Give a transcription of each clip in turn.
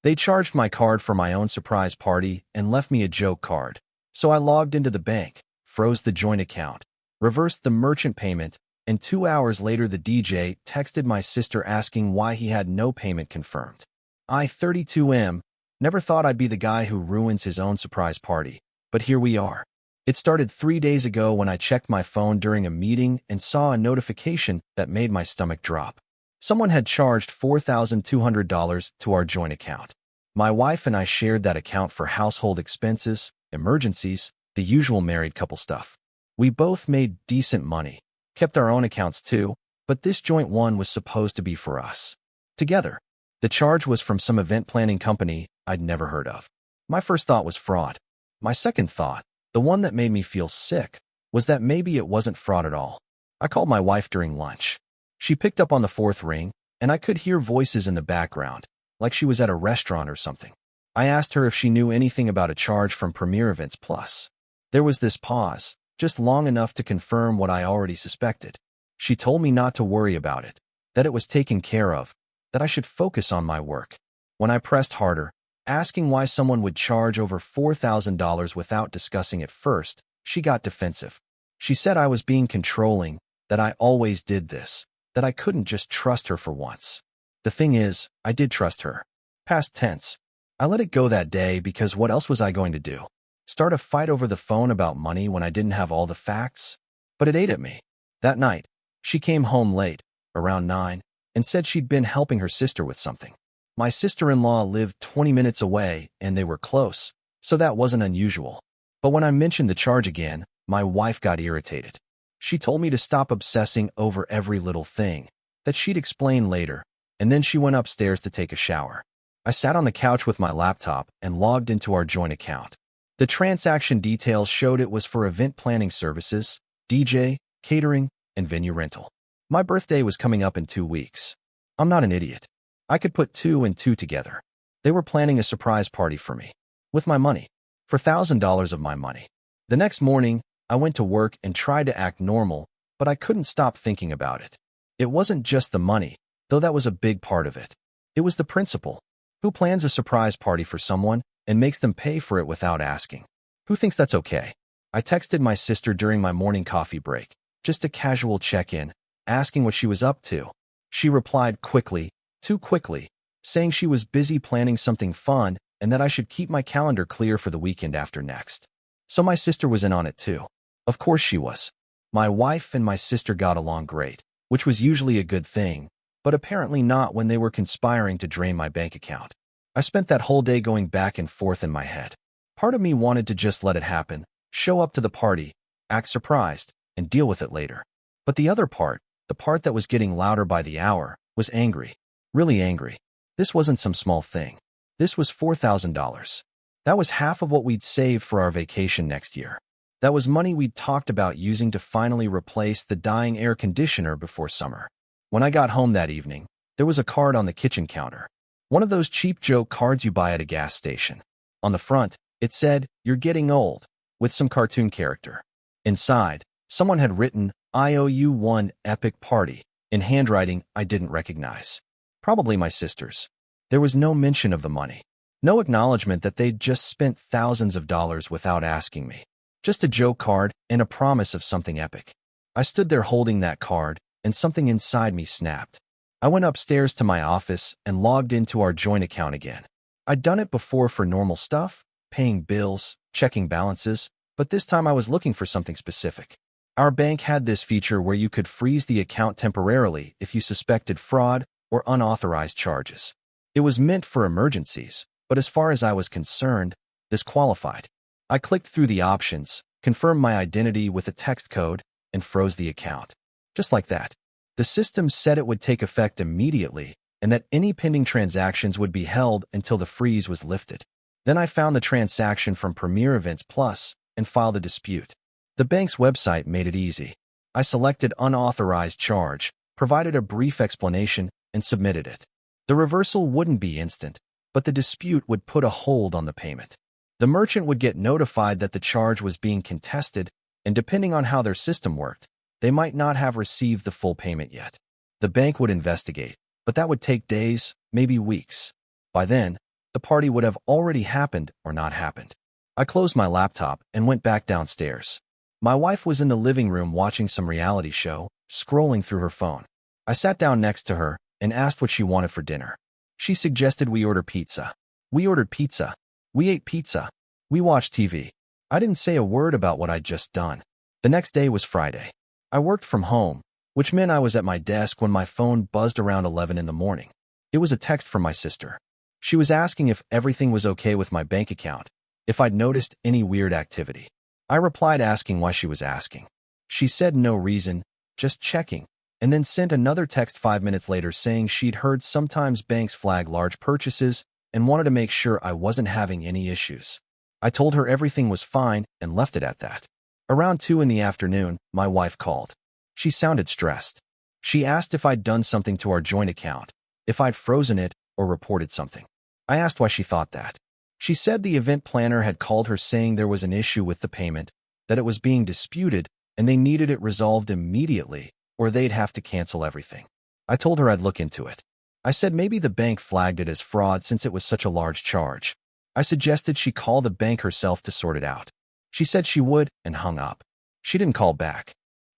They charged my card for my own surprise party and left me a joke card. So I logged into the bank, froze the joint account, reversed the merchant payment, and 2 hours later the DJ texted my sister asking why he had no payment confirmed. I, 32M, never thought I'd be the guy who ruins his own surprise party, but here we are. It started 3 days ago when I checked my phone during a meeting and saw a notification that made my stomach drop. Someone had charged $4,200 to our joint account. My wife and I shared that account for household expenses, emergencies, the usual married couple stuff. We both made decent money, kept our own accounts too, but this joint one was supposed to be for us. Together. The charge was from some event planning company I'd never heard of. My first thought was fraud. My second thought, the one that made me feel sick, was that maybe it wasn't fraud at all. I called my wife during lunch. She picked up on the fourth ring, and I could hear voices in the background, like she was at a restaurant or something. I asked her if she knew anything about a charge from Premier Events Plus. There was this pause, just long enough to confirm what I already suspected. She told me not to worry about it, that it was taken care of, that I should focus on my work. When I pressed harder, asking why someone would charge over $4,000 without discussing it first, she got defensive. She said I was being controlling, that I always did this, that I couldn't just trust her for once. The thing is, I did trust her. Past tense. I let it go that day because what else was I going to do? Start a fight over the phone about money when I didn't have all the facts? But it ate at me. That night, she came home late, around 9, and said she'd been helping her sister with something. My sister-in-law lived 20 minutes away, and they were close, so that wasn't unusual. But when I mentioned the charge again, my wife got irritated. She told me to stop obsessing over every little thing, that she'd explain later, and then she went upstairs to take a shower. I sat on the couch with my laptop and logged into our joint account. The transaction details showed it was for event planning services, DJ, catering, and venue rental. My birthday was coming up in 2 weeks. I'm not an idiot. I could put 2 and 2 together. They were planning a surprise party for me. With my money. For $1,000 of my money. The next morning, I went to work and tried to act normal, but I couldn't stop thinking about it. It wasn't just the money, though that was a big part of it. It was the principle. Who plans a surprise party for someone and makes them pay for it without asking? Who thinks that's okay? I texted my sister during my morning coffee break, just a casual check-in, asking what she was up to. She replied quickly, too quickly, saying she was busy planning something fun and that I should keep my calendar clear for the weekend after next. So my sister was in on it too. Of course she was. My wife and my sister got along great, which was usually a good thing, but apparently not when they were conspiring to drain my bank account. I spent that whole day going back and forth in my head. Part of me wanted to just let it happen, show up to the party, act surprised, and deal with it later. But the other part, the part that was getting louder by the hour, was angry. Really angry. This wasn't some small thing. This was $4,000. That was half of what we'd saved for our vacation next year. That was money we'd talked about using to finally replace the dying air conditioner before summer. When I got home that evening, there was a card on the kitchen counter. One of those cheap joke cards you buy at a gas station. On the front, it said, "You're getting old," with some cartoon character. Inside, someone had written, "I owe you one epic party," in handwriting I didn't recognize. Probably my sister's. There was no mention of the money. No acknowledgement that they'd just spent thousands of dollars without asking me. Just a joke card and a promise of something epic. I stood there holding that card, and something inside me snapped. I went upstairs to my office and logged into our joint account again. I'd done it before for normal stuff, paying bills, checking balances, but this time I was looking for something specific. Our bank had this feature where you could freeze the account temporarily if you suspected fraud or unauthorized charges. It was meant for emergencies, but as far as I was concerned, this qualified. I clicked through the options, confirmed my identity with a text code, and froze the account. Just like that. The system said it would take effect immediately and that any pending transactions would be held until the freeze was lifted. Then I found the transaction from Premier Events Plus and filed a dispute. The bank's website made it easy. I selected unauthorized charge, provided a brief explanation, and submitted it. The reversal wouldn't be instant, but the dispute would put a hold on the payment. The merchant would get notified that the charge was being contested, and depending on how their system worked, they might not have received the full payment yet. The bank would investigate, but that would take days, maybe weeks. By then, the party would have already happened or not happened. I closed my laptop and went back downstairs. My wife was in the living room watching some reality show, scrolling through her phone. I sat down next to her and asked what she wanted for dinner. She suggested we order pizza. We ordered pizza. We ate pizza. We watched TV. I didn't say a word about what I'd just done. The next day was Friday. I worked from home, which meant I was at my desk when my phone buzzed around 11 in the morning. It was a text from my sister. She was asking if everything was okay with my bank account, if I'd noticed any weird activity. I replied asking why she was asking. She said no reason, just checking, and then sent another text 5 minutes later saying she'd heard sometimes banks flag large purchases and wanted to make sure I wasn't having any issues. I told her everything was fine and left it at that. Around 2 in the afternoon, my wife called. She sounded stressed. She asked if I'd done something to our joint account, if I'd frozen it or reported something. I asked why she thought that. She said the event planner had called her saying there was an issue with the payment, that it was being disputed, and they needed it resolved immediately, or they'd have to cancel everything. I told her I'd look into it. I said maybe the bank flagged it as fraud since it was such a large charge. I suggested she call the bank herself to sort it out. She said she would and hung up. She didn't call back.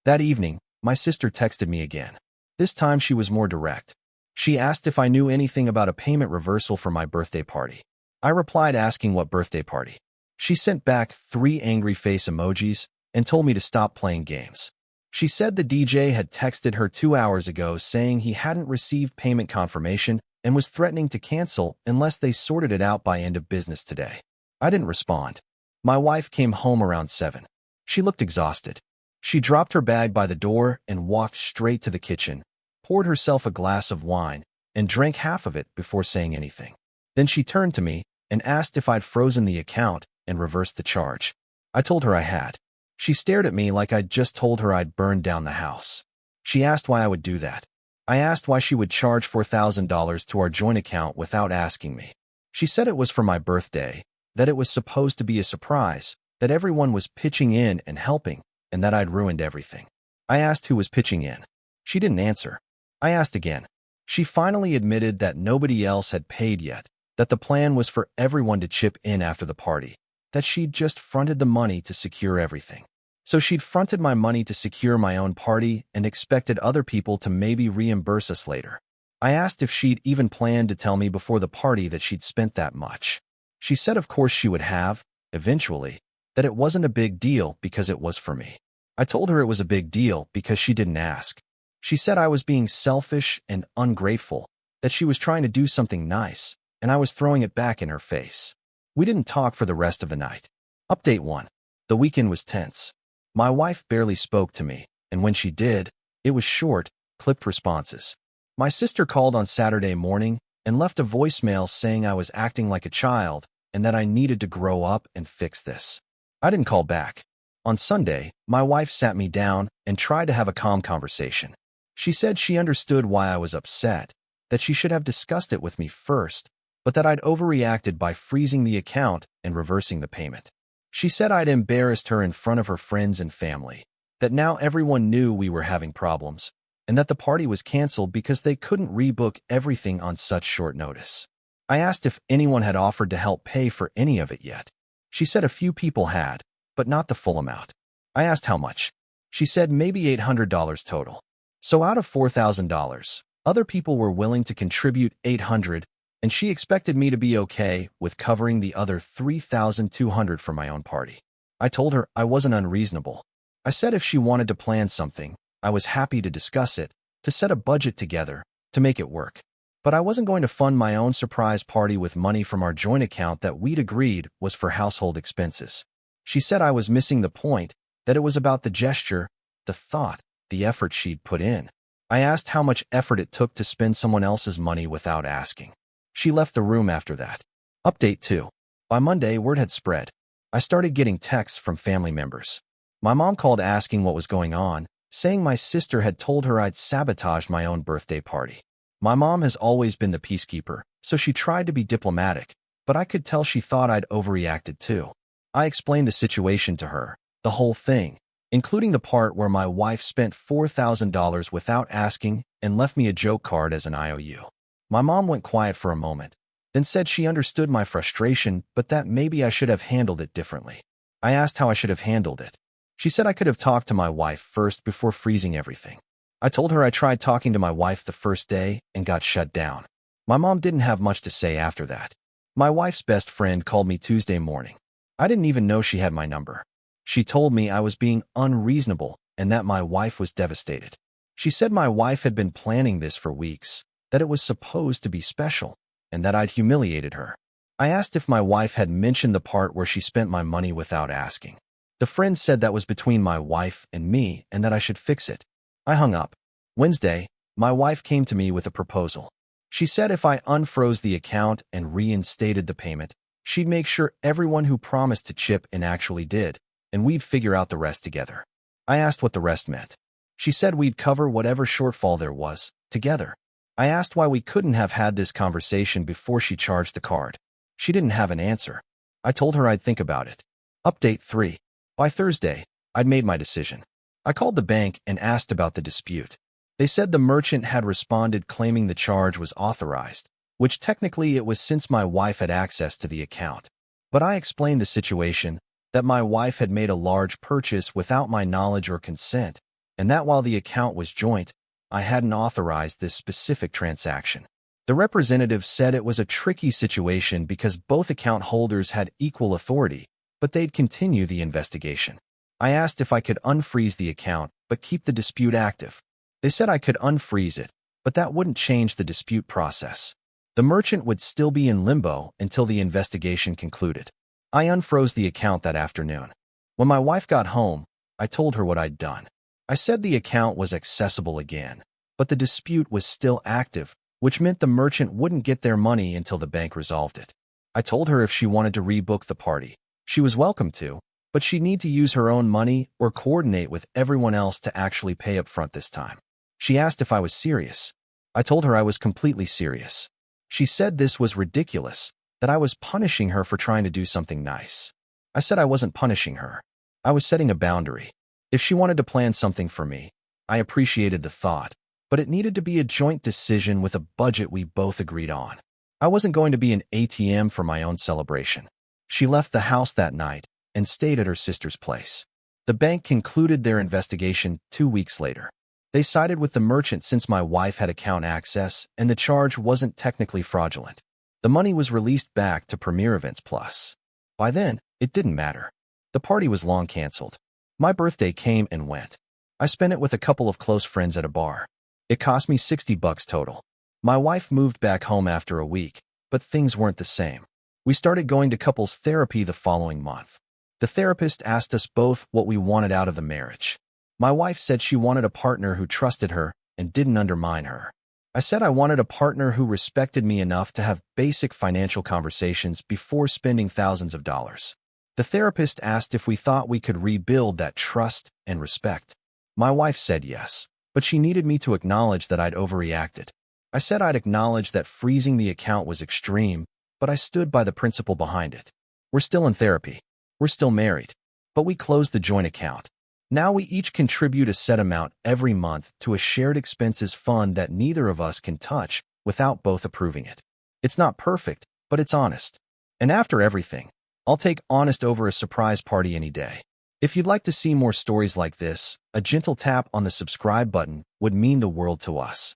That evening, my sister texted me again. This time she was more direct. She asked if I knew anything about a payment reversal for my birthday party. I replied asking what birthday party. She sent back 3 angry face emojis and told me to stop playing games. She said the DJ had texted her 2 hours ago saying he hadn't received payment confirmation and was threatening to cancel unless they sorted it out by end of business today. I didn't respond. My wife came home around 7. She looked exhausted. She dropped her bag by the door and walked straight to the kitchen, poured herself a glass of wine, and drank half of it before saying anything. Then she turned to me and asked if I'd frozen the account and reversed the charge. I told her I had. She stared at me like I'd just told her I'd burned down the house. She asked why I would do that. I asked why she would charge $4,000 to our joint account without asking me. She said it was for my birthday, that it was supposed to be a surprise, that everyone was pitching in and helping, and that I'd ruined everything. I asked who was pitching in. She didn't answer. I asked again. She finally admitted that nobody else had paid yet, that the plan was for everyone to chip in after the party, that she'd just fronted the money to secure everything. So she'd fronted my money to secure my own party and expected other people to maybe reimburse us later. I asked if she'd even planned to tell me before the party that she'd spent that much. She said of course she would have, eventually, that it wasn't a big deal because it was for me. I told her it was a big deal because she didn't ask. She said I was being selfish and ungrateful, that she was trying to do something nice, and I was throwing it back in her face. We didn't talk for the rest of the night. Update 1. The weekend was tense. My wife barely spoke to me, and when she did, it was short, clipped responses. My sister called on Saturday morning and left a voicemail saying I was acting like a child and that I needed to grow up and fix this. I didn't call back. On Sunday, my wife sat me down and tried to have a calm conversation. She said she understood why I was upset, that she should have discussed it with me first, but that I'd overreacted by freezing the account and reversing the payment. She said I'd embarrassed her in front of her friends and family, that now everyone knew we were having problems, and that the party was canceled because they couldn't rebook everything on such short notice. I asked if anyone had offered to help pay for any of it yet. She said a few people had, but not the full amount. I asked how much. She said maybe $800 total. So out of $4,000, other people were willing to contribute $800, and she expected me to be okay with covering the other $3,200 for my own party. I told her I wasn't unreasonable. I said if she wanted to plan something, I was happy to discuss it, to set a budget together, to make it work. But I wasn't going to fund my own surprise party with money from our joint account that we'd agreed was for household expenses. She said I was missing the point, that it was about the gesture, the thought, the effort she'd put in. I asked how much effort it took to spend someone else's money without asking. She left the room after that. Update 2. By Monday, word had spread. I started getting texts from family members. My mom called asking what was going on, saying my sister had told her I'd sabotaged my own birthday party. My mom has always been the peacekeeper, so she tried to be diplomatic, but I could tell she thought I'd overreacted too. I explained the situation to her, the whole thing, including the part where my wife spent $4,000 without asking and left me a joke card as an IOU. My mom went quiet for a moment, then said she understood my frustration, but that maybe I should have handled it differently. I asked how I should have handled it. She said I could have talked to my wife first before freezing everything. I told her I tried talking to my wife the first day and got shut down. My mom didn't have much to say after that. My wife's best friend called me Tuesday morning. I didn't even know she had my number. She told me I was being unreasonable and that my wife was devastated. She said my wife had been planning this for weeks, that it was supposed to be special, and that I'd humiliated her. I asked if my wife had mentioned the part where she spent my money without asking. The friend said that was between my wife and me and that I should fix it. I hung up. Wednesday, my wife came to me with a proposal. She said if I unfroze the account and reinstated the payment, she'd make sure everyone who promised to chip in actually did, and we'd figure out the rest together. I asked what the rest meant. She said we'd cover whatever shortfall there was, together. I asked why we couldn't have had this conversation before she charged the card. She didn't have an answer. I told her I'd think about it. Update 3. By Thursday, I'd made my decision. I called the bank and asked about the dispute. They said the merchant had responded claiming the charge was authorized, which technically it was since my wife had access to the account. But I explained the situation, that my wife had made a large purchase without my knowledge or consent, and that while the account was joint, I hadn't authorized this specific transaction. The representative said it was a tricky situation because both account holders had equal authority, but they'd continue the investigation. I asked if I could unfreeze the account but keep the dispute active. They said I could unfreeze it, but that wouldn't change the dispute process. The merchant would still be in limbo until the investigation concluded. I unfroze the account that afternoon. When my wife got home, I told her what I'd done. I said the account was accessible again, but the dispute was still active, which meant the merchant wouldn't get their money until the bank resolved it. I told her if she wanted to rebook the party, she was welcome to, but she'd need to use her own money or coordinate with everyone else to actually pay up front this time. She asked if I was serious. I told her I was completely serious. She said this was ridiculous, that I was punishing her for trying to do something nice. I said I wasn't punishing her. I was setting a boundary. If she wanted to plan something for me, I appreciated the thought, but it needed to be a joint decision with a budget we both agreed on. I wasn't going to be an ATM for my own celebration. She left the house that night and stayed at her sister's place. The bank concluded their investigation 2 weeks later. They sided with the merchant since my wife had account access and the charge wasn't technically fraudulent. The money was released back to Premier Events Plus. By then, it didn't matter. The party was long canceled. My birthday came and went. I spent it with a couple of close friends at a bar. It cost me $60 total. My wife moved back home after a week, but things weren't the same. We started going to couples therapy the following month. The therapist asked us both what we wanted out of the marriage. My wife said she wanted a partner who trusted her and didn't undermine her. I said I wanted a partner who respected me enough to have basic financial conversations before spending thousands of dollars. The therapist asked if we thought we could rebuild that trust and respect. My wife said yes, but she needed me to acknowledge that I'd overreacted. I said I'd acknowledge that freezing the account was extreme, but I stood by the principle behind it. We're still in therapy. We're still married. But we closed the joint account. Now we each contribute a set amount every month to a shared expenses fund that neither of us can touch without both approving it. It's not perfect, but it's honest. And after everything, I'll take honest over a surprise party any day. If you'd like to see more stories like this, a gentle tap on the subscribe button would mean the world to us.